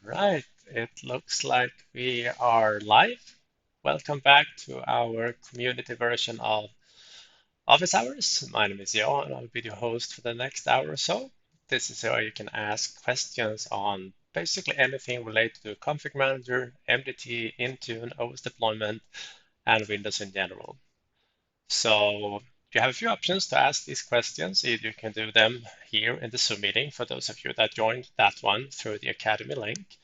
Right, it looks like we are live. Welcome back to our community version of Office Hours. My name is Johan, and I'll be your host for the next hour or so. This is where you can ask questions on basically anything related to ConfigMgr, MDT, Intune, OS deployment, and Windows in general. So you have a few options to ask these questions. Either you can do them here in the Zoom meeting for those of you that joined that one through the Academy link,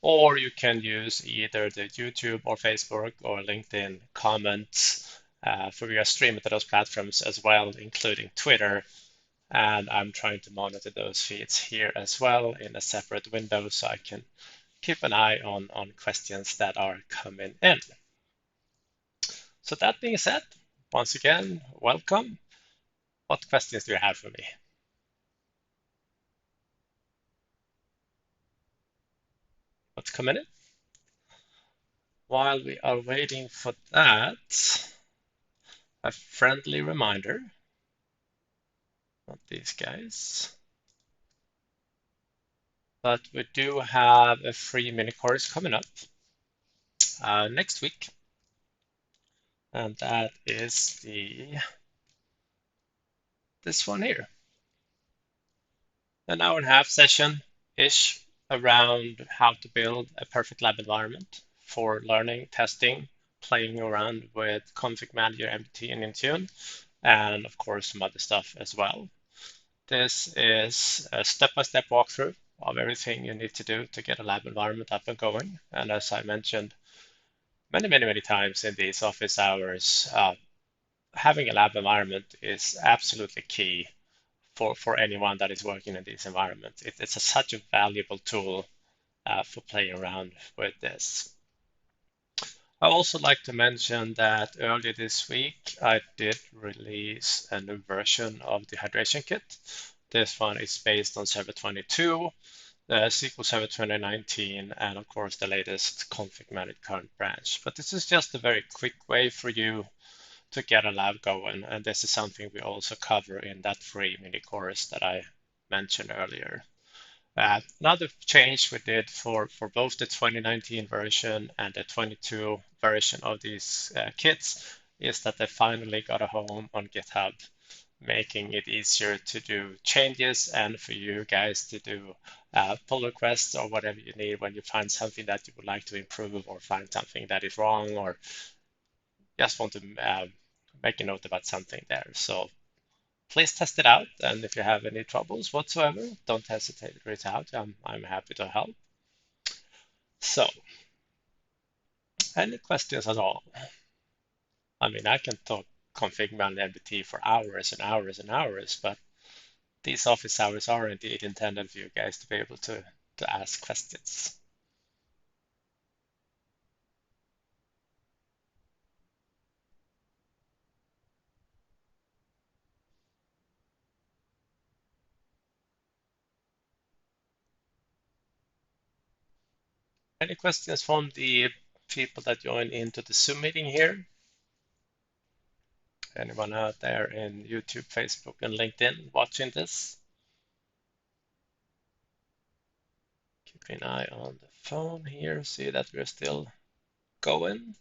or you can use either the YouTube or Facebook or LinkedIn comments for your stream to those platforms as well, including Twitter. And I'm trying to monitor those feeds here as well in a separate window so I can keep an eye on questions that are coming in. So that being said, once again, welcome. What questions do you have for me? What's coming in? While we are waiting for that, a friendly reminder, not these guys, but we do have a free mini course coming up next week, and that is this one here, an hour and a half session-ish around how to build a perfect lab environment for learning, testing, playing around with ConfigMgr, MDT, and Intune, and of course some other stuff as well. This is a step-by-step walkthrough of everything you need to do to get a lab environment up and going. And as I mentioned many times in these office hours, having a lab environment is absolutely key for anyone that is working in these environments. It's such a valuable tool for playing around with this. I also like to mention that earlier this week I did release a new version of the hydration kit. This one is based on Server 22, the SQL Server 2019, and of course the latest ConfigMgr current branch. But this is just a very quick way for you to get a lab going, and this is something we also cover in that free mini course that I mentioned earlier. Another change we did for both the 2019 version and the 22 version of these kits is that they finally got a home on GitHub, making it easier to do changes and for you guys to do pull requests or whatever you need when you find something that you would like to improve or find something that is wrong or just want to make a note about something there. So please test it out. And if you have any troubles whatsoever, don't hesitate to reach out. I'm happy to help. So, any questions at all? I mean, I can talk ConfigMgr and MDT for hours and hours and hours, but these office hours are indeed intended for you guys to be able to ask questions. Any questions from the people that join into the Zoom meeting here? Anyone out there in YouTube, Facebook, and LinkedIn watching this? Keep an eye on the phone here, see that we're still going.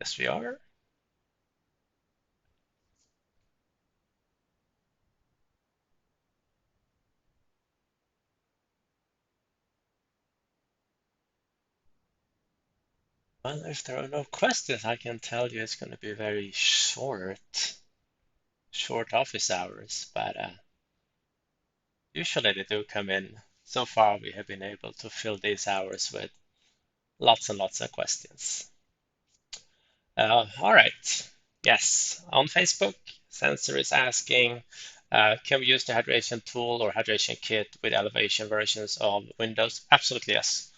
Yes, we are. Well, if there are no questions, I can tell you it's going to be very short office hours, but usually they do come in. So far, we have been able to fill these hours with lots and lots of questions. All right. Yes, on Facebook, Sensor is asking, can we use the hydration tool or hydration kit with elevation versions of Windows? Absolutely, yes.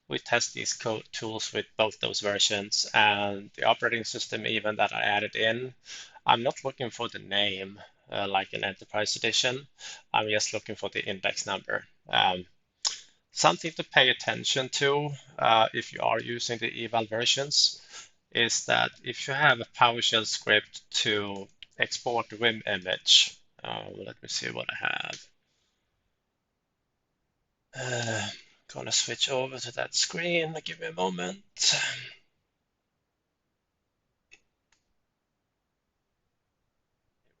We test these code tools with both those versions and the operating system even that I added in. I'm not looking for the name like an enterprise edition. I'm just looking for the index number. Something to pay attention to if you are using the eval versions is that if you have a PowerShell script to export the Vim image, let me see what I have. Gonna switch over to that screen. Give me a moment.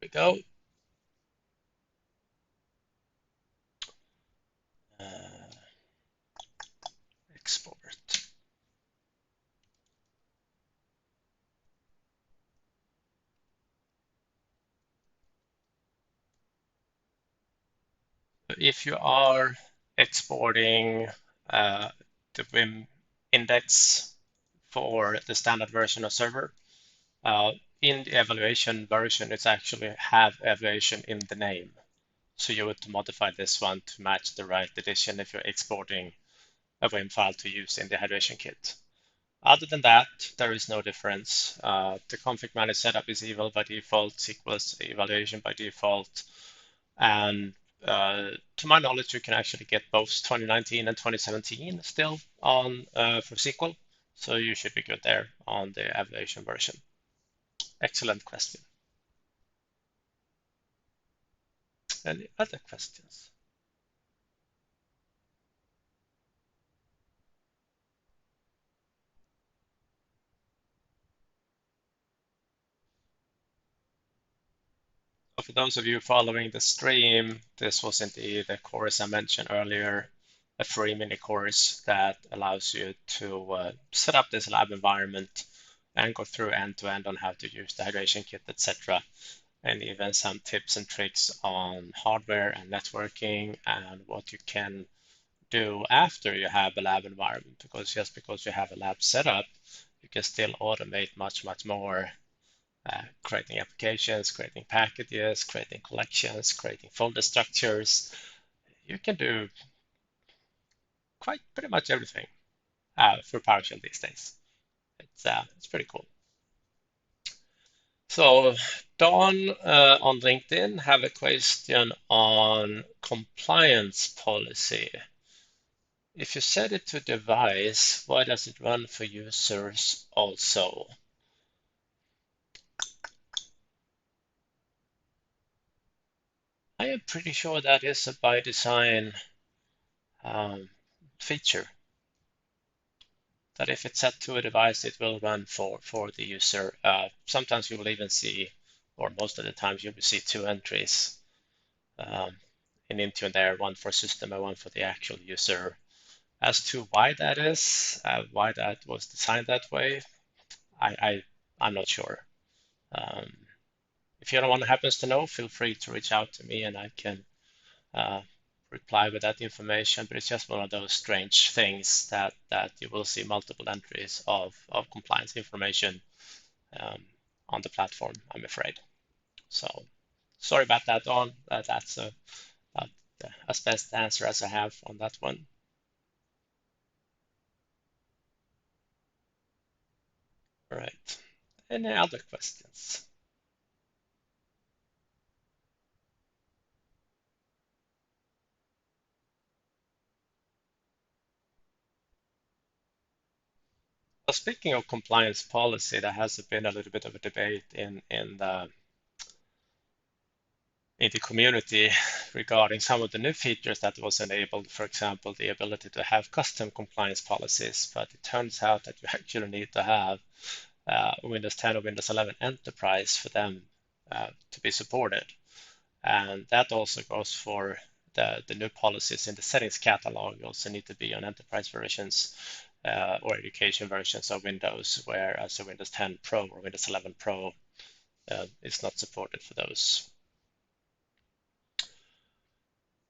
Here we go. Export. If you are exporting the Vim index for the standard version of server, in the evaluation version, it's actually have evaluation in the name. So you would modify this one to match the right edition if you're exporting a Vim file to use in the hydration kit. Other than that, there is no difference. The ConfigMgr setup is eval by default, SQL's evaluation by default, and to my knowledge, you can actually get both 2019 and 2017 still on for SQL, so you should be good there on the evaluation version. Excellent question. Any other questions? So for those of you following the stream, this was indeed the course I mentioned earlier, a free mini course that allows you to set up this lab environment and go through end to end on how to use the hydration kit, etc. And even some tips and tricks on hardware and networking and what you can do after you have a lab environment. Because just because you have a lab setup, you can still automate much, much more, creating applications, creating packages, creating collections, creating folder structures. You can do quite pretty much everything for PowerShell these days. It's pretty cool. So Don on LinkedIn have a question on compliance policy. If you set it to device, why does it run for users also? I am pretty sure that is a by design feature. That if it's set to a device, it will run for the user. Sometimes you will even see, or most of the times you will see two entries in Intune there, one for system and one for the actual user. As to why that is, why that was designed that way, I'm not sure. If anyone happens to know, feel free to reach out to me and I can reply with that information. But it's just one of those strange things that you will see multiple entries of compliance information on the platform, I'm afraid. So sorry about that, Don. That's as best answer as I have on that one. All right. Any other questions? Well, speaking of compliance policy, there has been a little bit of a debate in the community regarding some of the new features that was enabled, for example, the ability to have custom compliance policies. But it turns out that you actually need to have Windows 10 or Windows 11 Enterprise for them to be supported. And that also goes for the new policies in the settings catalog. You also need to be on enterprise versions or education versions of Windows, whereas a Windows 10 Pro or Windows 11 Pro is not supported for those.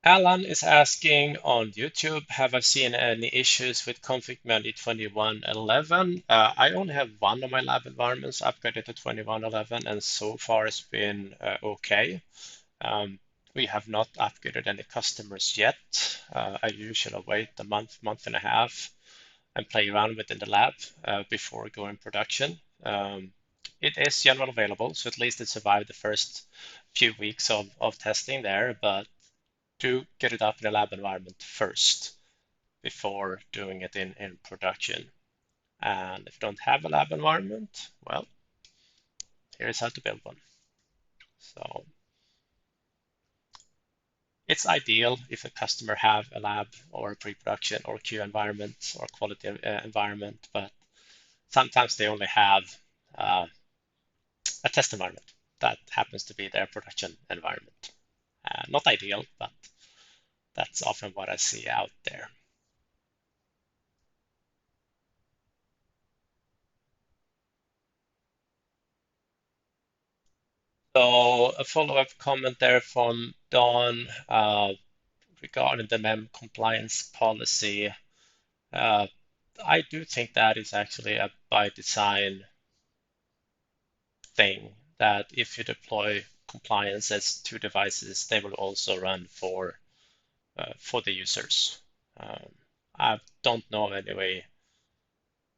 Alan is asking on YouTube, have I seen any issues with ConfigMgr 21.11? I only have one of my lab environments upgraded to 21.11, and so far it's been okay. We have not upgraded any customers yet. I usually wait a month and a half and play around within the lab before going production. It is general available, so at least it survived the first few weeks of testing there, but do get it up in a lab environment first before doing it in production. And if you don't have a lab environment, well, here's how to build one. So It's ideal if a customer have a lab or a pre-production or Q environment or quality environment, but sometimes they only have uh, a test environment that happens to be their production environment. Not ideal, but that's often what I see out there. So a follow-up comment there from Don regarding the MEM compliance policy. Uh, I do think that is actually a by design thing that if you deploy compliance as two devices, they will also run for the users. I don't know of any way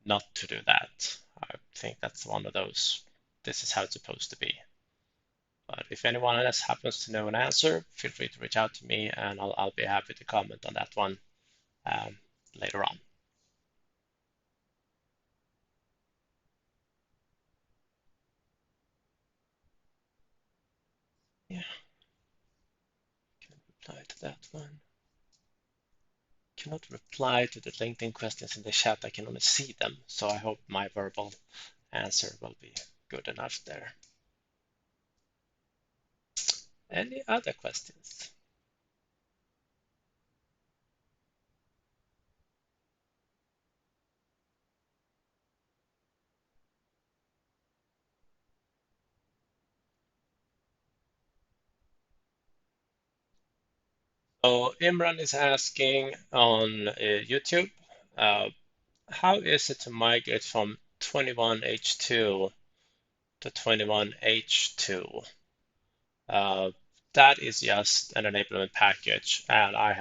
not to do that. I think that's one of those. This is how it's supposed to be. But if anyone else happens to know an answer, feel free to reach out to me, and I'll be happy to comment on that one um, later on. Yeah, can reply to that one. Cannot reply to the LinkedIn questions in the chat. I can only see them, so I hope my verbal answer will be good enough there. Any other questions? So Imran is asking on YouTube, uh, how is it to migrate from 21H2 to 21H2? Uh, that is just an enablement package, and uh, I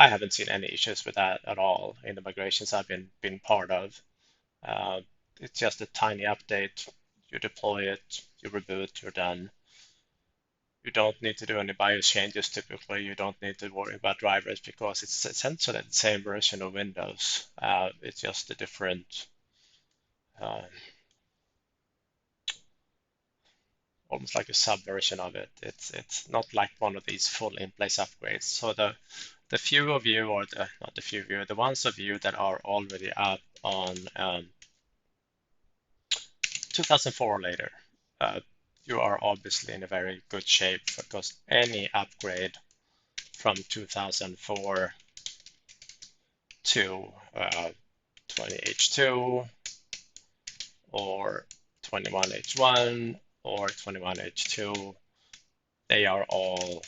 haven't seen any issues with that at all in the migrations I've been part of. Uh, it's just a tiny update. You deploy it, you reboot, you're done. You don't need to do any BIOS changes typically. You don't need to worry about drivers because it's essentially the same version of Windows. It's just a different, uh, almost like a subversion of it. It's not like one of these full in-place upgrades. So the few of you, or the not the few of you, the ones of you that are already up on 2004 or later, uh, you are obviously in a very good shape because any upgrade from 2004 to 20H2 or 21H1 or 21H2, they are all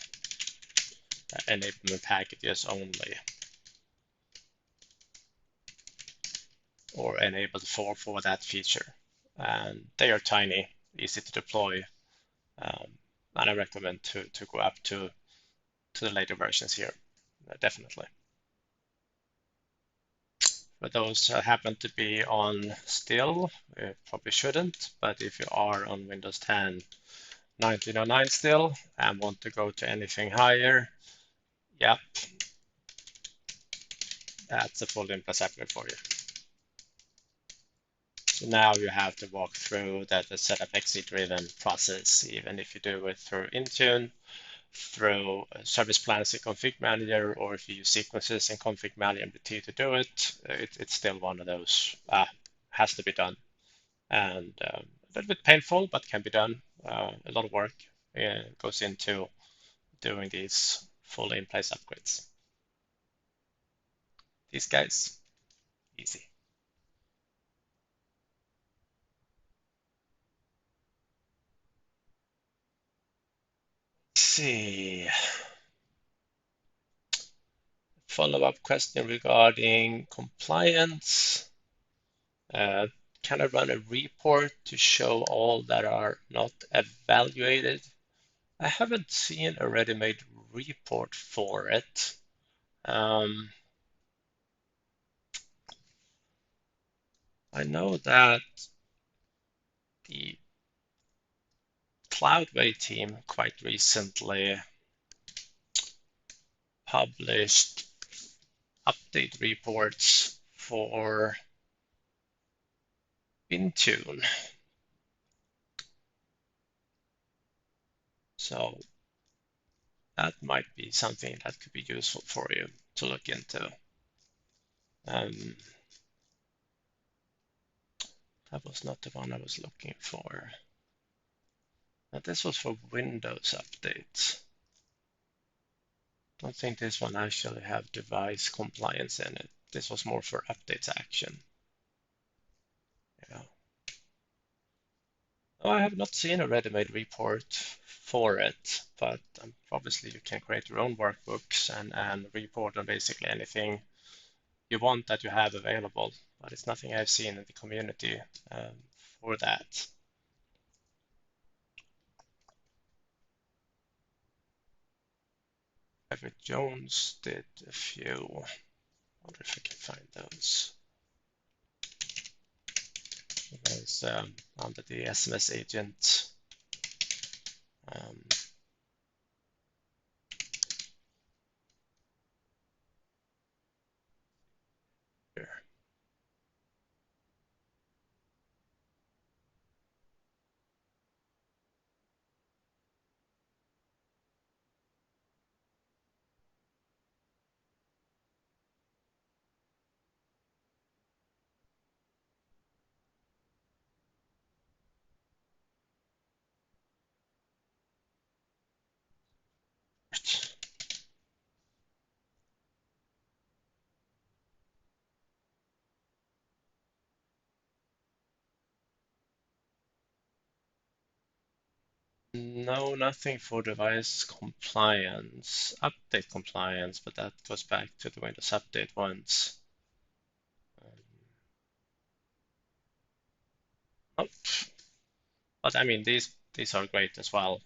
enablement packages only, or enabled for that feature. And they are tiny, easy to deploy, and I recommend to go up to the later versions here, definitely. For those that happen to be on still, probably shouldn't, but if you are on Windows 10 1909 still and want to go to anything higher, yep, that's a full in-place upgrade for you. So now you have to walk through the setup exit-driven process, even if you do it through Intune, through service plans in ConfigMgr, or if you use sequences in ConfigMgr MDT to do it, it's still one of those has to be done. And a little bit painful, but can be done. A lot of work goes into doing these full in-place upgrades. These guys, easy. Let's see. Follow-up question regarding compliance. Uh, can I run a report to show all that are not evaluated? I haven't seen a ready-made report for it. I know that the Cloudway team quite recently published update reports for Intune. So that might be something that could be useful for you to look into. That was not the one I was looking for. Now, this was for Windows updates. I don't think this one actually have device compliance in it. This was more for updates action. Yeah. No, I have not seen a ready-made report for it, but obviously you can create your own workbooks and report on basically anything you want that you have available. But it's nothing I've seen in the community for that. Everett Jones did a few. I wonder if I can find those. There's under the SMS agent. Here. No, nothing for device compliance, update compliance, but that goes back to the Windows Update ones. Oh, but I mean, these are great as well.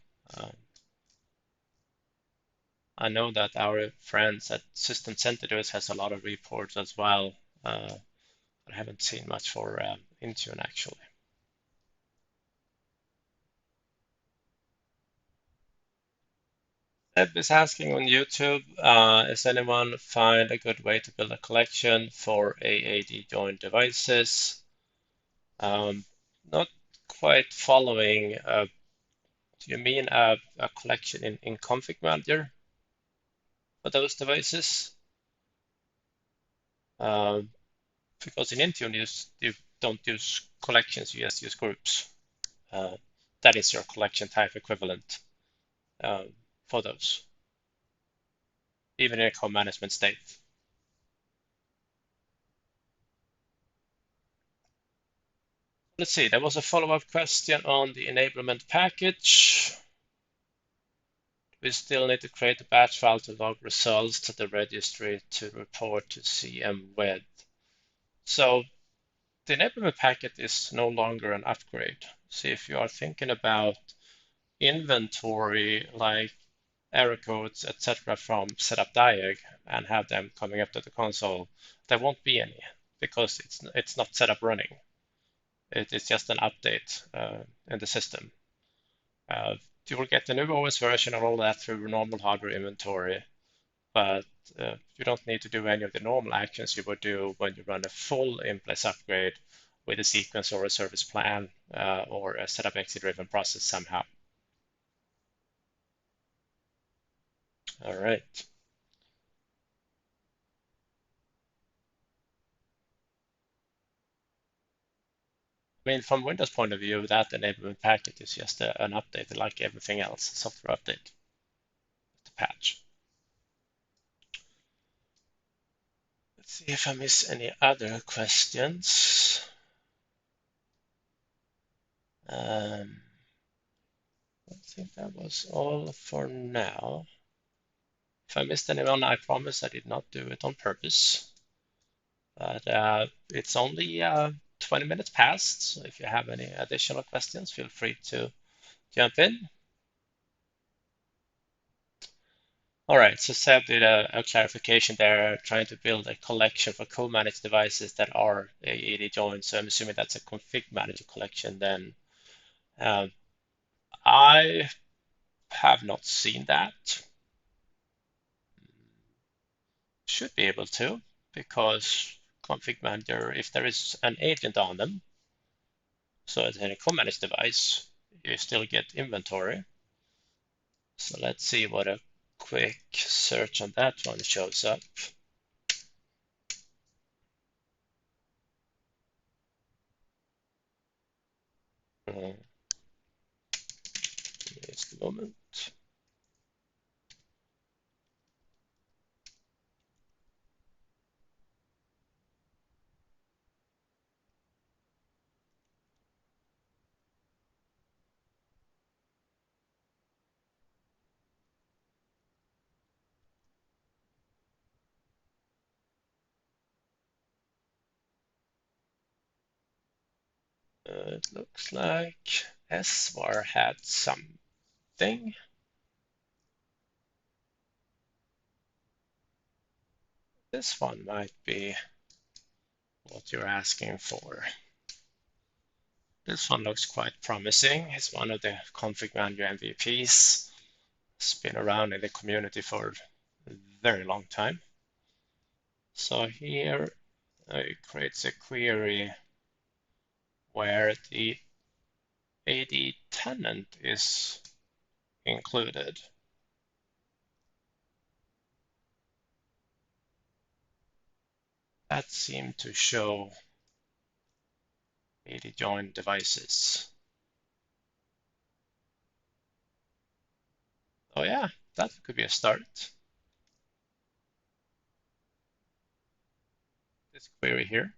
I know that our friends at System Sentinels has a lot of reports as well. I haven't seen much for Intune actually. Eb is asking on YouTube, has anyone find a good way to build a collection for AAD joined devices? Not quite following. Do you mean a collection in ConfigMgr for those devices? Because in Intune you don't use collections, you just use groups. That is your collection type equivalent for those, even in a co-management state. Let's see, there was a follow-up question on the enablement package. We still need to create a batch file to log results to the registry to report to CM with. So the enablement packet is no longer an upgrade. So if you are thinking about inventory like error codes, etc. from setup diag and have them coming up to the console, there won't be any because it's not set up running. It's just an update in the system. You will get the new OS version and all that through normal hardware inventory, but you don't need to do any of the normal actions you would do when you run a full in-place upgrade with a sequence or a service plan or a setup exit driven process somehow. All right. I mean, from Windows point of view, that enablement packet is just an update like everything else, a software update, the patch. Let's see if I miss any other questions. I think that was all for now. If I missed anyone, I promise I did not do it on purpose. But it's only 20 minutes past, so if you have any additional questions, feel free to jump in. All right, so Seb did a clarification there, trying to build a collection for co-managed devices that are AAD joined. So I'm assuming that's a config manager collection then. I have not seen that. Should be able to, because config manager, if there is an agent on them, so it's in a co-managed device, you still get inventory. So let's see what a quick search on that one shows up. Just a moment. It looks like SVAR had something. This one might be what you're asking for. This one looks quite promising. It's one of the ConfigMgr MVPs. It's been around in the community for a very long time. So here it creates a query where the AD tenant is included. That seemed to show AD join devices. Oh yeah, that could be a start. This query here.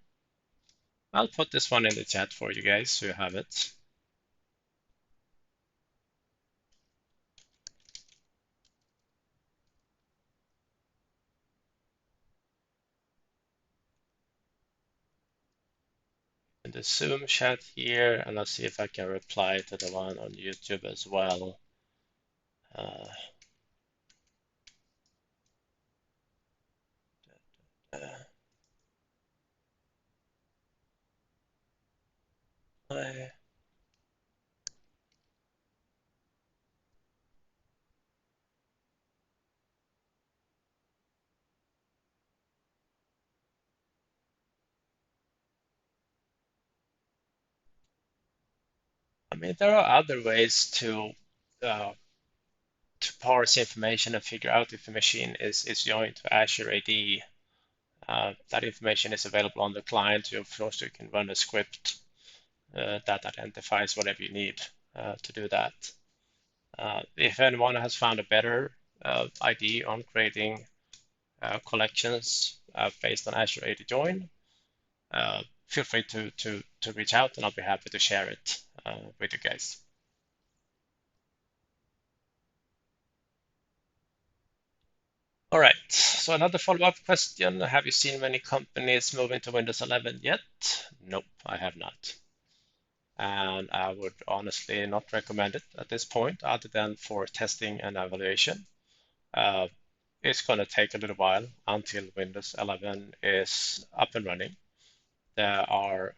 I'll put this one in the chat for you guys so you have it. In the Zoom chat here, and let's see if I can reply to the one on YouTube as well. Uh, I mean, there are other ways to parse information and figure out if a machine is joined to Azure AD. That information is available on the client. Of course, you can run a script that identifies whatever you need to do that. If anyone has found a better idea on creating collections based on Azure AD Join, feel free to reach out and I'll be happy to share it with you guys. All right, so another follow-up question. Have you seen many companies moving to Windows 11 yet? Nope, I have not. And I would honestly not recommend it at this point, other than for testing and evaluation. It's going to take a little while until Windows 11 is up and running. There are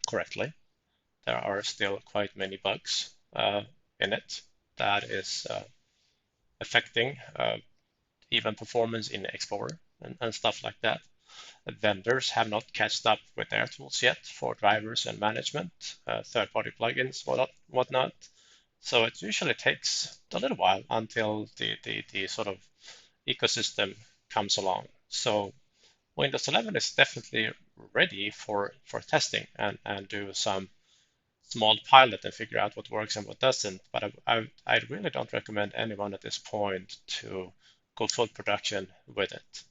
still quite many bugs in it that is affecting even performance in Explorer and stuff like that. Vendors have not catched up with their tools yet for drivers and management, third-party plugins, whatnot. So it usually takes a little while until the sort of ecosystem comes along. So Windows 11 is definitely ready for testing and do some small pilot and figure out what works and what doesn't. But I really don't recommend anyone at this point to go full production with it.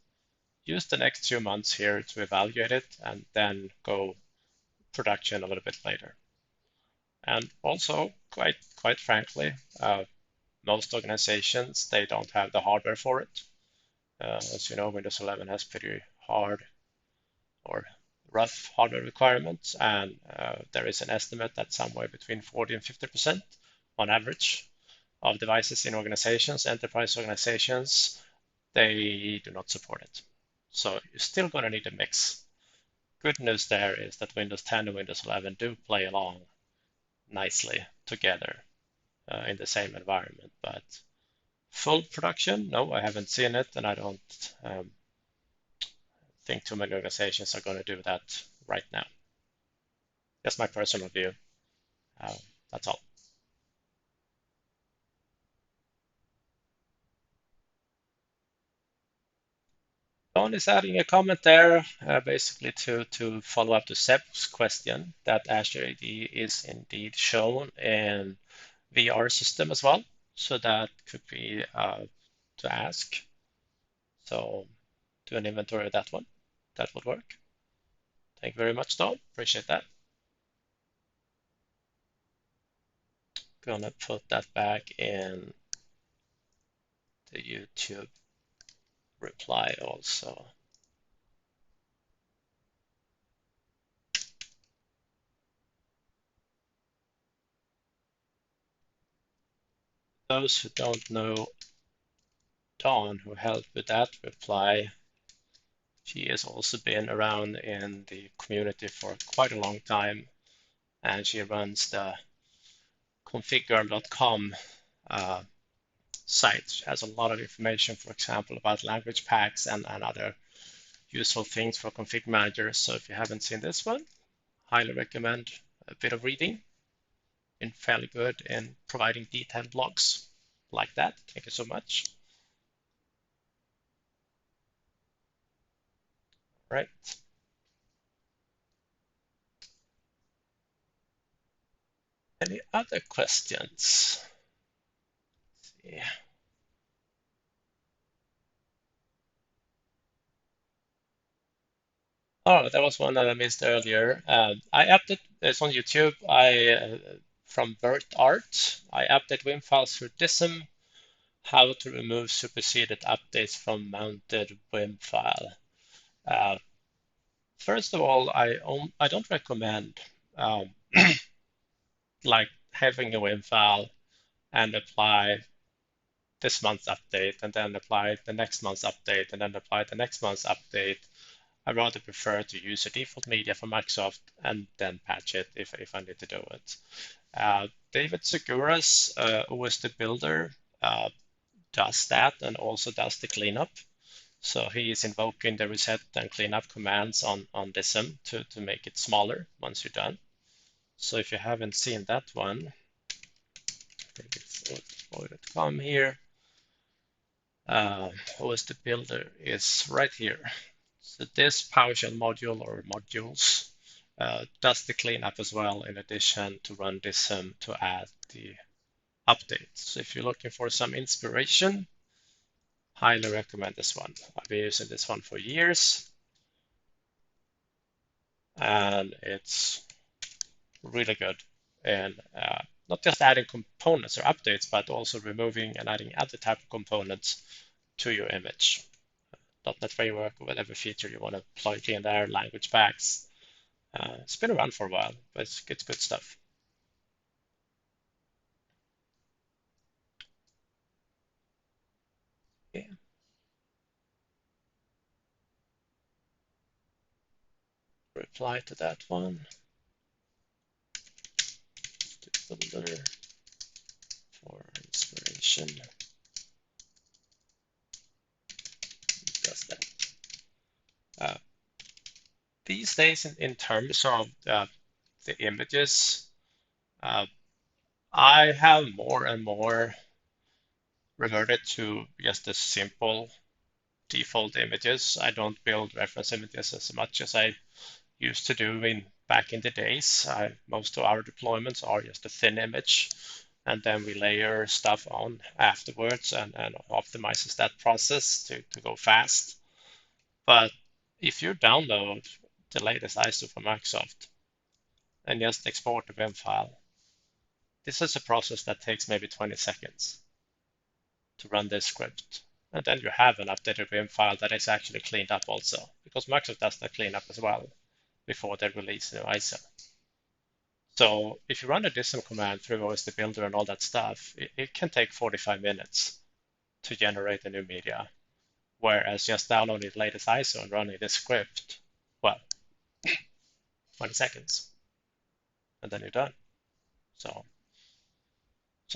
Use the next 2 months here to evaluate it and then go production a little bit later. And also, quite frankly, most organizations, they don't have the hardware for it. As you know, Windows 11 has pretty hard or rough hardware requirements, and there is an estimate that somewhere between 40 and 50% on average of devices in organizations, enterprise organizations, they do not support it. So you're still going to need a mix. Good news there is that Windows 10 and Windows 11 do play along nicely together in the same environment, but full production, no, I haven't seen it, and I don't think too many organizations are going to do that right now. That's my personal view. That's all. Don is adding a comment there, basically to follow up to Seb's question that Azure AD is indeed shown in VR system as well. So that could be to ask. So do an inventory of that one. That would work. Thank you very much, Don. Appreciate that. Gonna put that back in the YouTube reply also. Those who don't know Dawn, who helped with that reply, she has also been around in the community for quite a long time, and she runs the ConfigMgr.com site. She has a lot of information, for example, about language packs and other useful things for config managers. So if you haven't seen this one, highly recommend a bit of reading. Been fairly good in providing detailed blogs like that. Thank you so much. Right. Any other questions? Let's see. Oh, there was one that I missed earlier. I updated, it's on YouTube. From Bert Art, I update Vim files through DISM. How to remove superseded updates from mounted Vim file. Uh, First of all, I don't recommend um, like having a Vim file and apply this month's update and then apply the next month's update and then apply the next month's update. I rather prefer to use a default media from Microsoft and then patch it if I need to do it. David Segura's OS Builder does that and also does the cleanup. So he is invoking the reset and cleanup commands on DISM to make it smaller once you're done. So if you haven't seen that one, I think it's OS.com here. OS Builder is right here. So this PowerShell module or modules does the cleanup as well, in addition to run DISM to add the updates. So if you're looking for some inspiration, highly recommend this one. I've been using this one for years, and it's really good. And not just adding components or updates, but also removing and adding other type of components to your image. .NET Framework, whatever feature you want to plug in there, language packs. It's been around for a while, but it's good stuff. Okay. Reply to that one. Builder for inspiration. Just that. These days, in terms of the images, I have more and more reverted to just the simple default images. I don't build reference images as much as I used to do back in the days. Most of our deployments are just a thin image, and then we layer stuff on afterwards and optimizes that process to go fast. But if you download the latest ISO from Microsoft and just export the Vim file, this is a process that takes maybe 20 seconds to run this script. And then you have an updated Vim file that is actually cleaned up also, because Microsoft does that cleanup as well before they release new ISO. So if you run a dism command through OS Builder and all that stuff, it can take 45 minutes to generate a new media. Whereas just downloading the latest ISO and running this script, well, 20 seconds, and then you're done. So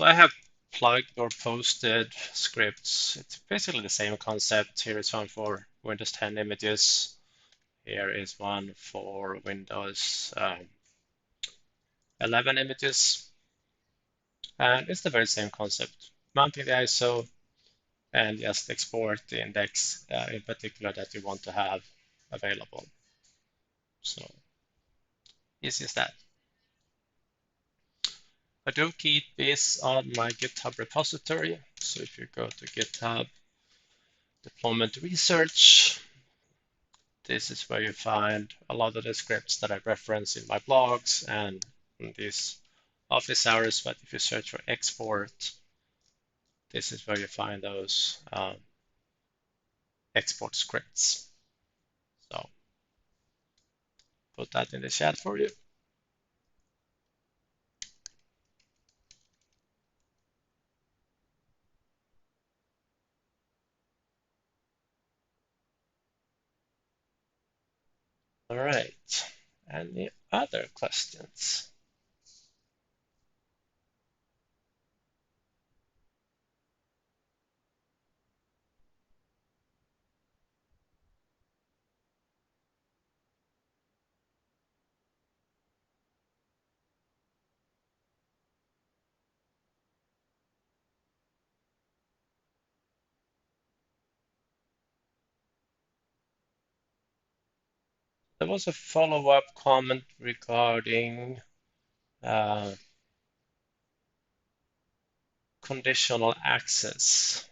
I have plugged or posted scripts. It's basically the same concept. Here is one for Windows 10 images. Here is one for Windows 11 images. And it's the very same concept. Mounting the ISO, and just export the index in particular that you want to have available. So easy as that. I do keep this on my GitHub repository. So if you go to GitHub deployment research, this is where you find a lot of the scripts that I reference in my blogs and in these office hours. But if you search for export, this is where you find those export scripts. So put that in the chat for you. All right. Any other questions? There was a follow-up comment regarding conditional access.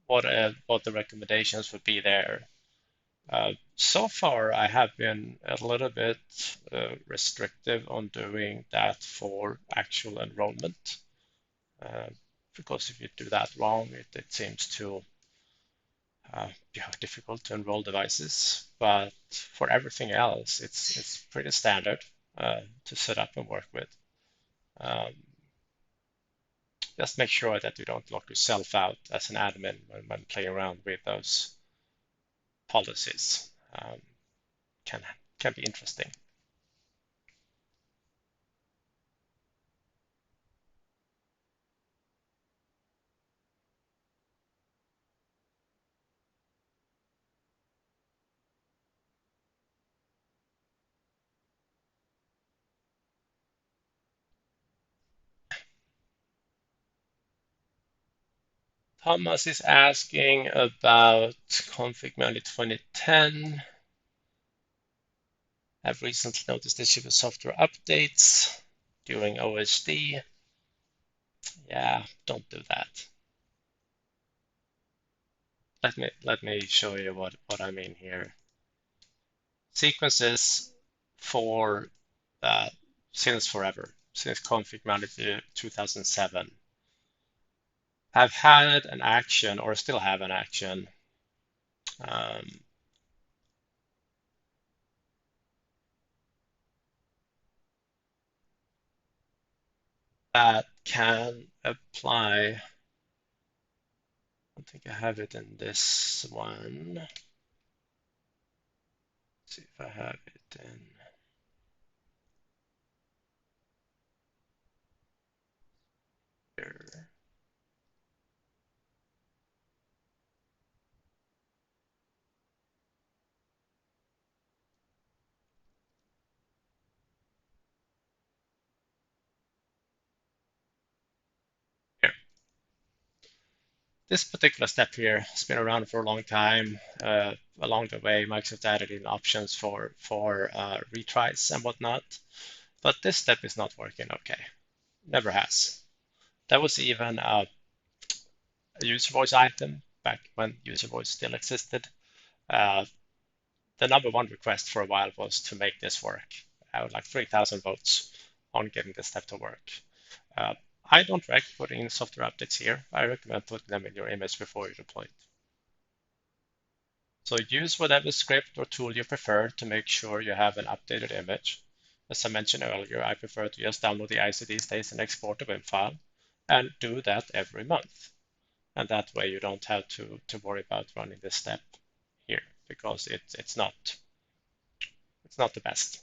What the recommendations would be there. So far, I have been a little bit restrictive on doing that for actual enrollment, because if you do that wrong, it seems to be difficult to enroll devices. But for everything else, it's pretty standard to set up and work with. Just make sure that you don't lock yourself out as an admin when playing around with those policies. Can be interesting. Thomas is asking about ConfigMgr 2010. I've recently noticed the issue with software updates during OSD. Yeah, don't do that. Let me show you what I mean here. Sequences for since forever, since ConfigMgr 2007. I've had an action, or still have an action, that can apply. I don't think I have it in this one. Let's see if I have it in here. Here. This particular step here has been around for a long time. Along the way, Microsoft added in options for retries and whatnot. But this step is not working okay. Never has. There was even a user voice item back when user voice still existed. The number one request for a while was to make this work. I would like 3,000 votes on getting this step to work. I don't recommend putting in software updates here. I recommend putting them in your image before you deploy it. So use whatever script or tool you prefer to make sure you have an updated image. As I mentioned earlier, I prefer to just download the ICD states and export a WIM file, and do that every month. And that way you don't have to worry about running this step here, because it's not the best.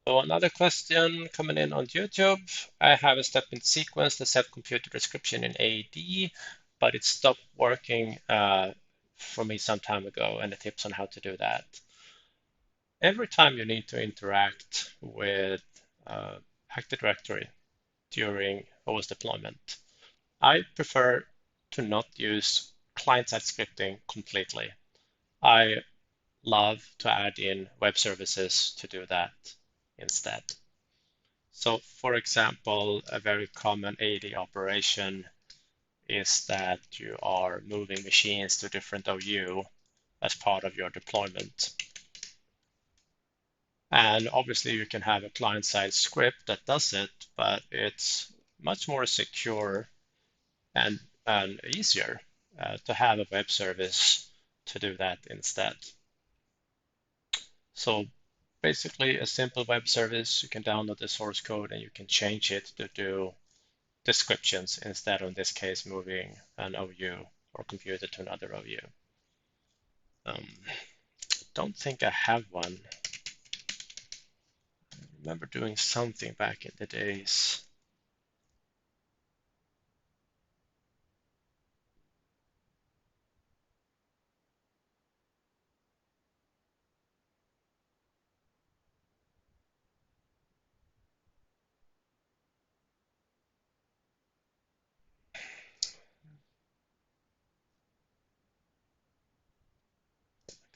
So another question coming in on YouTube. I have a step in sequence to set computer description in AD, but it stopped working for me some time ago, and the tips on how to do that. Every time you need to interact with Active Directory during OS deployment, I prefer to not use client-side scripting completely. I love to add in web services to do that instead. So for example, a very common AD operation is that you are moving machines to different OU as part of your deployment. And obviously you can have a client-side script that does it, but it's much more secure and easier to have a web service to do that instead. So basically a simple web service, you can download the source code and you can change it to do descriptions instead of, in this case, moving an OU or computer to another OU. Don't think I have one. I remember doing something back in the days.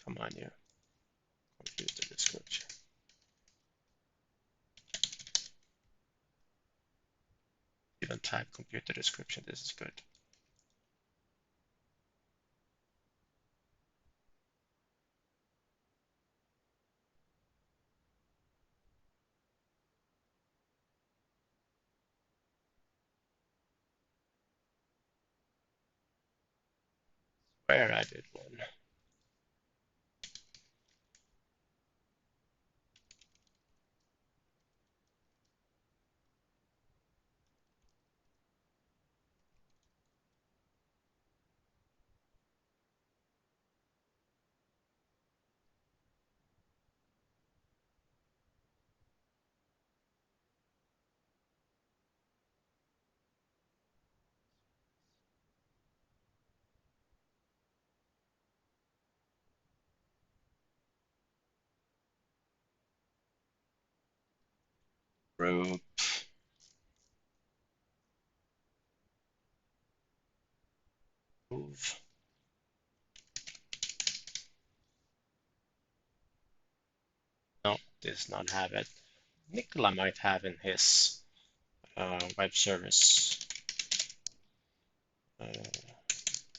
Come on, you. Computer description. Even type computer description, this is good. Where I did one. Group. Move. No, does not have it. Nicola might have in his web service.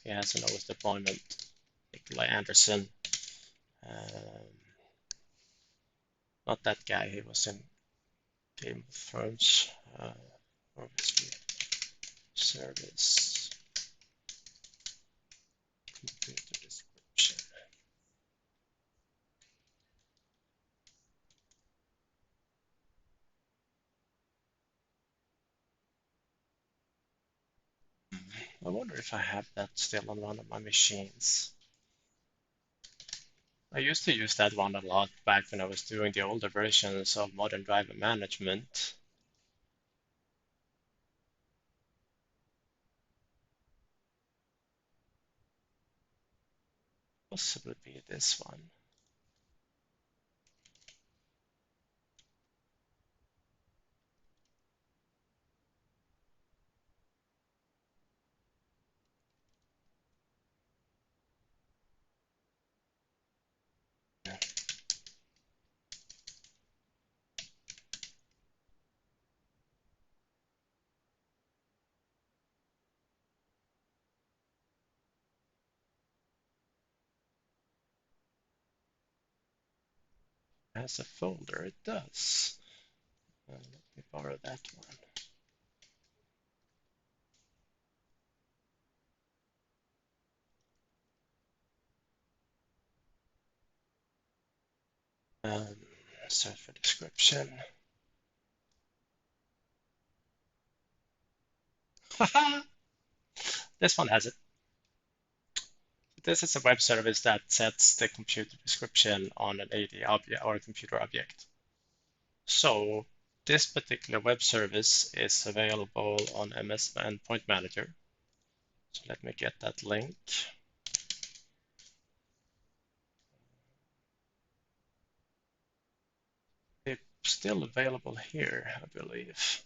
He has an OS deployment. Nikolai Anderson. Not that guy, he was in Game of Thrones. Obviously, service, computer description. I wonder if I have that still on one of my machines. I used to use that one a lot back when I was doing the older versions of Modern Driver Management. Possibly be this one. As a folder, it does. Let me borrow that one. Search for description. This one has it. This is a web service that sets the computer description on an AD object or a computer object. So this particular web service is available on MS Endpoint Manager. So let me get that link. still available here, I believe.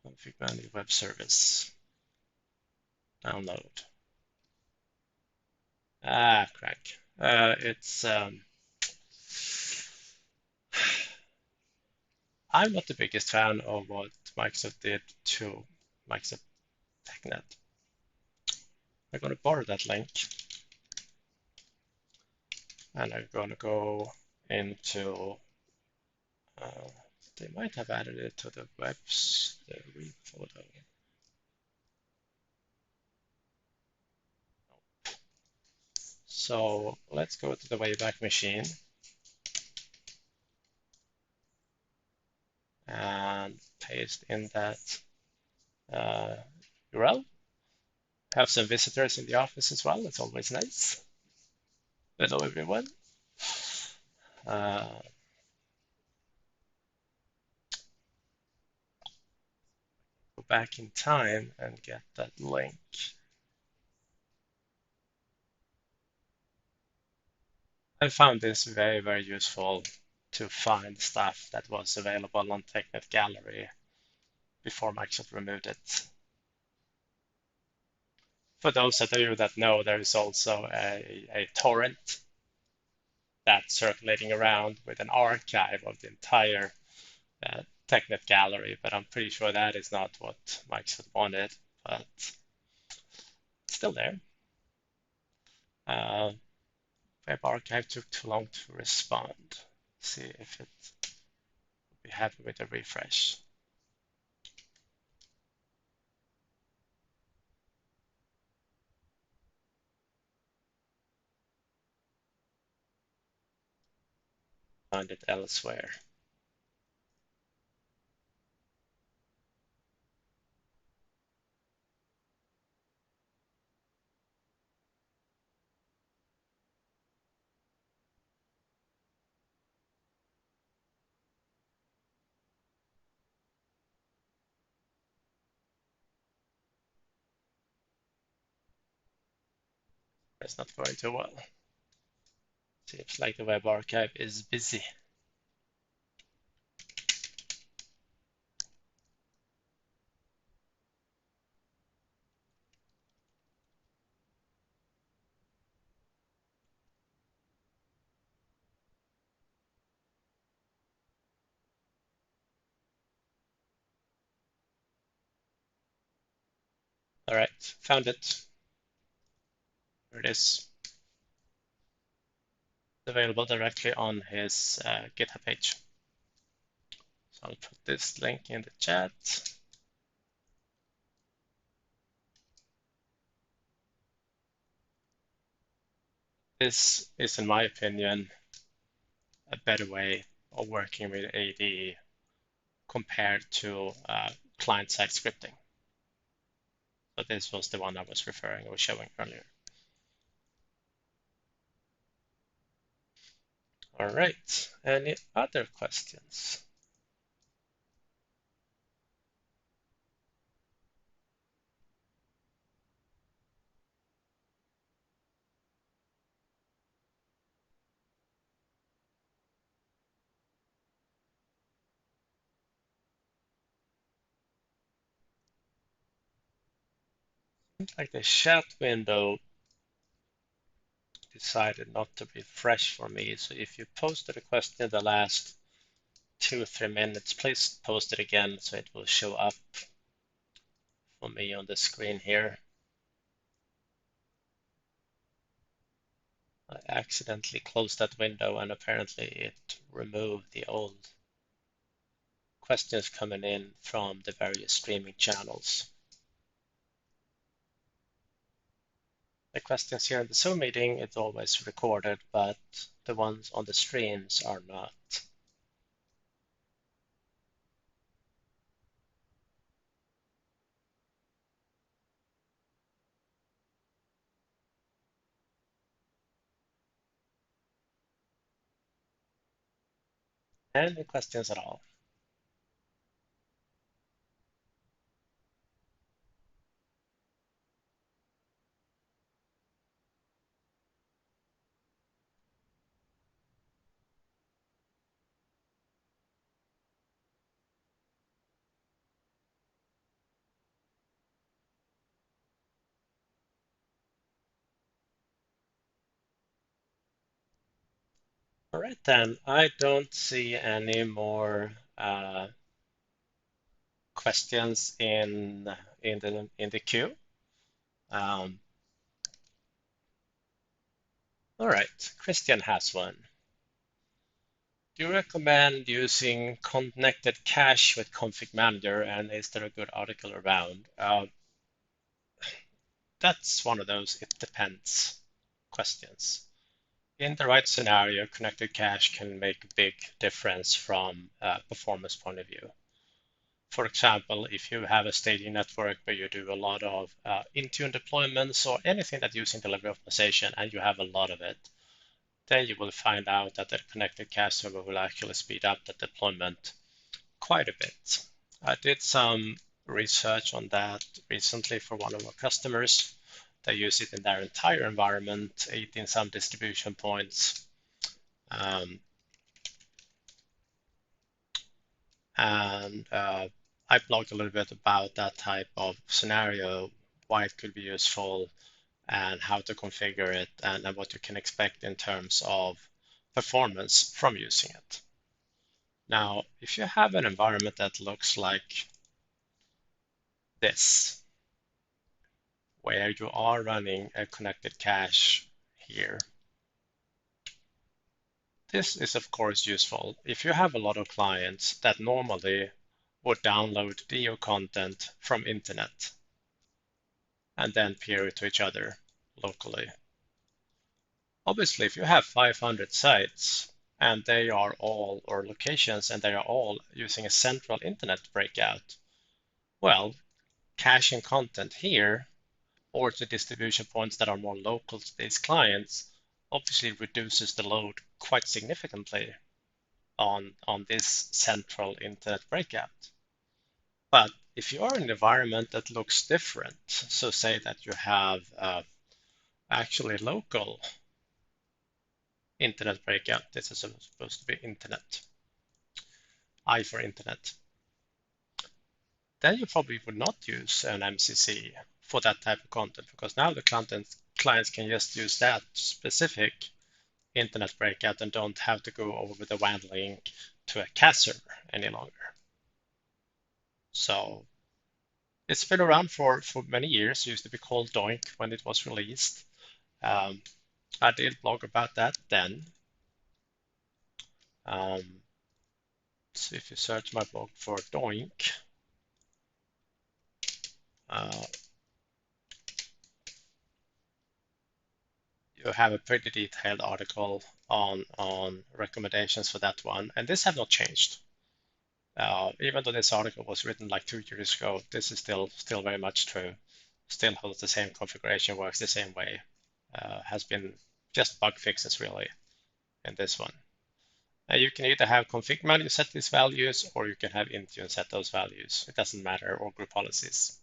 ConfigMgr web service. Download. Crack. It's I'm not the biggest fan of what Microsoft did to Microsoft TechNet. I'm going to borrow that link and I'm going to go into, they might have added it to the webs, the repo. So let's go to the Wayback Machine and paste in that URL. Have some visitors in the office as well. It's always nice. Hello, everyone. Go back in time and get that link. I found this very, very useful to find stuff that was available on TechNet Gallery before Microsoft removed it. For those of you that know, there is also a torrent that's circulating around with an archive of the entire TechNet Gallery, but I'm pretty sure that is not what Microsoft wanted, but it's still there. Web archive took too long to respond. See if it will be happy with a refresh. Find it elsewhere. It's not going too well. Seems like the web archive is busy. All right, found it. There it is. It's available directly on his GitHub page. So I'll put this link in the chat. This is, in my opinion, a better way of working with AD compared to client-side scripting. So this was the one I was referring or showing earlier. All right, any other questions? Seems like the chat window decided not to refresh for me. So if you posted a question in the last 2 or 3 minutes, please post it again so it will show up for me on the screen here. I accidentally closed that window and apparently it removed the old questions coming in from the various streaming channels. The questions here in the Zoom meeting, it's always recorded, but the ones on the streams are not. Any questions at all? All right, then. I don't see any more questions in the queue. Um, all right, Christian has one. Do you recommend using connected cache with ConfigMgr, and is there a good article around? That's one of those it depends questions. In the right scenario, connected cache can make a big difference from a performance point of view. For example, if you have a staging network where you do a lot of Intune deployments or anything that using delivery optimization and you have a lot of it, then you will find out that the connected cache server will actually speed up the deployment quite a bit. I did some research on that recently for one of our customers. They use it in their entire environment, 18 some distribution points. Um, and I blogged a little bit about that type of scenario, why it could be useful, and how to configure it, and what you can expect in terms of performance from using it. Now, if you have an environment that looks like this, where you are running a connected cache here, this is of course useful if you have a lot of clients that normally would download video content from internet and then peer it to each other locally. Obviously, if you have 500 sites and they are all, or locations, and they are all using a central internet breakout, well, caching content here or to distribution points that are more local to these clients obviously reduces the load quite significantly on this central internet breakout. But if you are in an environment that looks different, so say that you have actually local internet breakout, this is supposed to be internet, I for internet, then you probably would not use an MCC for that type of content because now the clients can just use that specific internet breakout and don't have to go over the WAN link to a CAS server any longer. So it's been around for many years. It used to be called Doink when it was released. I did blog about that then. So if you search my blog for Doink, you have a pretty detailed article on recommendations for that one, and this have not changed. Even though this article was written like 2 years ago, this is still very much true. Still holds the same configuration, works the same way. Has been just bug fixes really in this one. You can either have ConfigMgr set these values, or you can have Intune set those values. It doesn't matter, or group policies.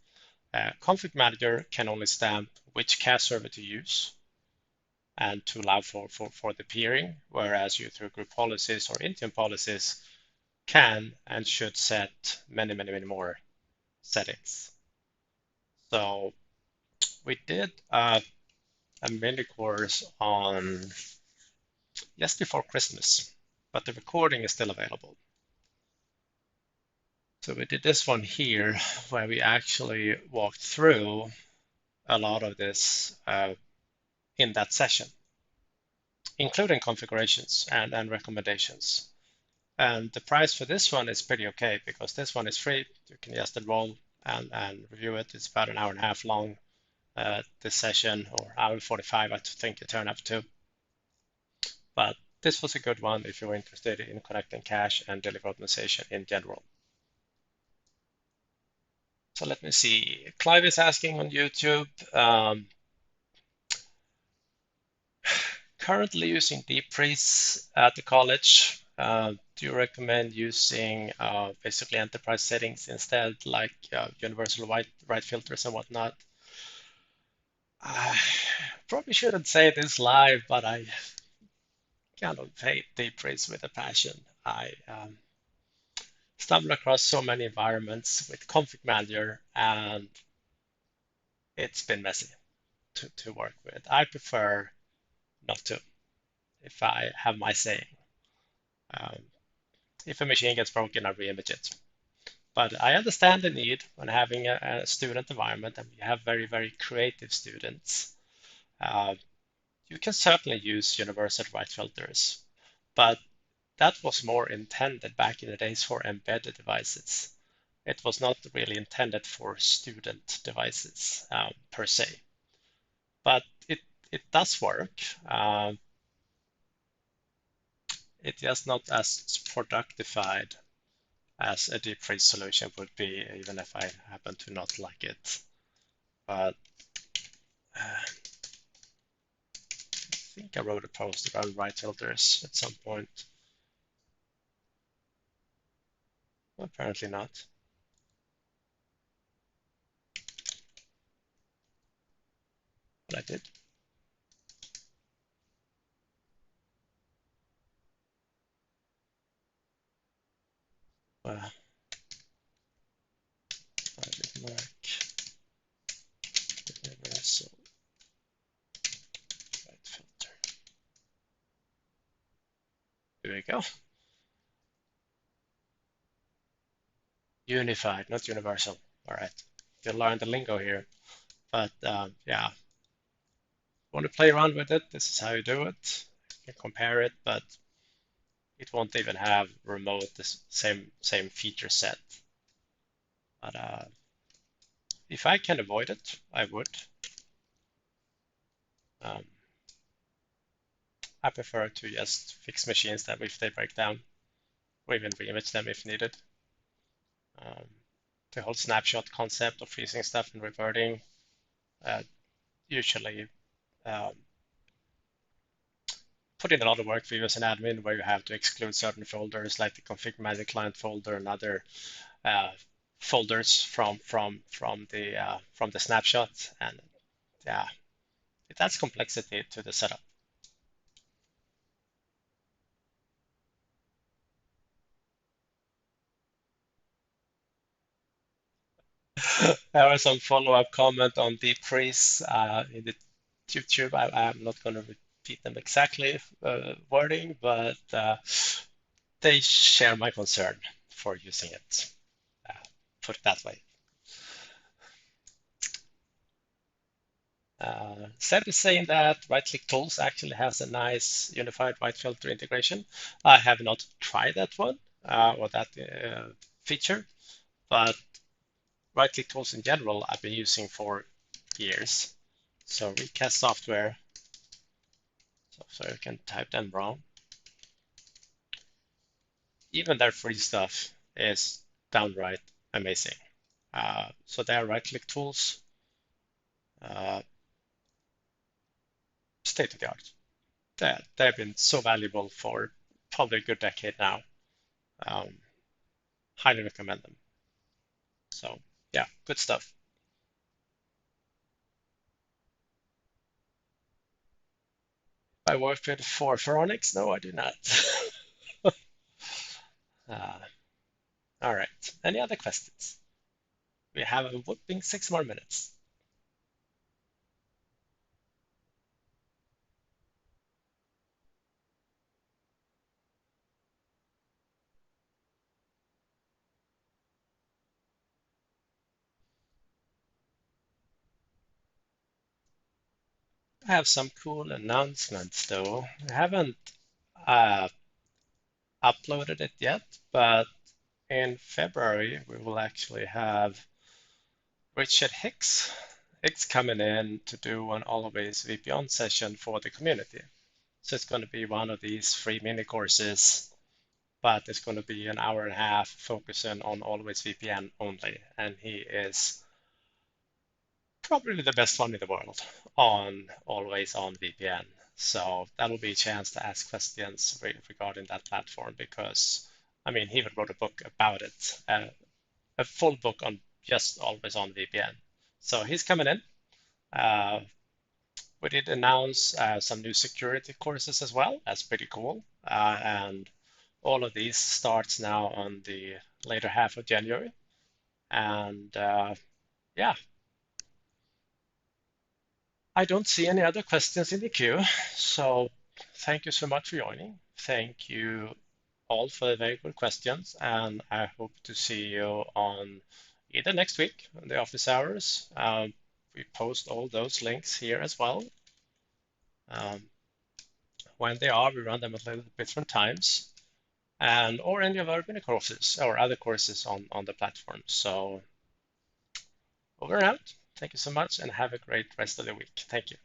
ConfigMgr can only stamp which CAS server to use and to allow for the peering, whereas you through group policies or Intune policies can and should set many more settings. So we did a mini course on just before Christmas, but the recording is still available. So we did this one here where we actually walked through a lot of this in that session, including configurations and recommendations. And the price for this one is pretty okay because this one is free. You can just enroll and review it. It's about an hour and a half long, this session, or hour 45, I think you turn up to. But this was a good one if you're interested in connecting cache and delivery optimization in general. So let me see. Clive is asking on YouTube, currently using DPrees at the college. Do you recommend using basically enterprise settings instead, like universal write filters and whatnot? I probably shouldn't say this live, but I kind of hate DPrees with a passion. I stumble across so many environments with ConfigMgr, and it's been messy to work with. I prefer not to, if I have my saying. Um, if a machine gets broken, I reimage it. But I understand the need when having a student environment and we have very, very creative students. Uh, you can certainly use universal white filters, but that was more intended back in the days for embedded devices. It was not really intended for student devices per se, but it does work. It's just not as productified as a deep freeze solution would be, even if I happen to not like it. But I think I wrote a post about right filters at some point. Apparently not, but I did. Why did work? Universal right filter. Here we go. Unified, not universal. All right. You learn the lingo here. But yeah, want to play around with it, this is how you do it. You can compare it, but it won't even have remote the same feature set. But if I can avoid it, I would. Um, I prefer to just fix machines that if they break down, or even reimage them if needed. Um, the whole snapshot concept of freezing stuff and reverting uh, usually um, put in a lot of work for you as an admin, where you have to exclude certain folders like the ConfigMgr client folder and other uh, folders from the snapshot, and yeah, it adds complexity to the setup. There was some follow-up comment on deep freeze in the YouTube. I'm not going to repeat them exactly wording, but they share my concern for using it. Uh, put it that way. Instead of saying that right-click tools actually has a nice unified white filter integration. I have not tried that one or that feature, but right-click tools in general I've been using for years. So recast software, so you can type them wrong. Even their free stuff is downright amazing. So they are right-click tools, uh, state of the art. They've been so valuable for probably a good decade now. Um, highly recommend them. So yeah, good stuff. I worked with for Phoronix. No, I do not. uh, all right. Any other questions? We have a whooping 6 more minutes. I have some cool announcements though. I haven't uh, uploaded it yet, but in February we will actually have Richard Hicks coming in to do an Always VPN session for the community. So it's going to be one of these free mini courses, but it's going to be an hour and a half focusing on Always VPN only. And he is probably the best one in the world on Always on VPN. So that'll be a chance to ask questions regarding that platform because, I mean, he even wrote a book about it, a full book on just Always on VPN. So he's coming in. Uh, we did announce some new security courses as well. That's pretty cool. And all of these starts now on the later half of January. And yeah, I don't see any other questions in the queue. So thank you so much for joining. Thank you all for the very good questions, and I hope to see you on either next week in the office hours. We post all those links here as well. When they are, we run them at a little bit different times, and or any of our mini courses or other courses on the platform. So over and out. Thank you so much, and have a great rest of the week. Thank you.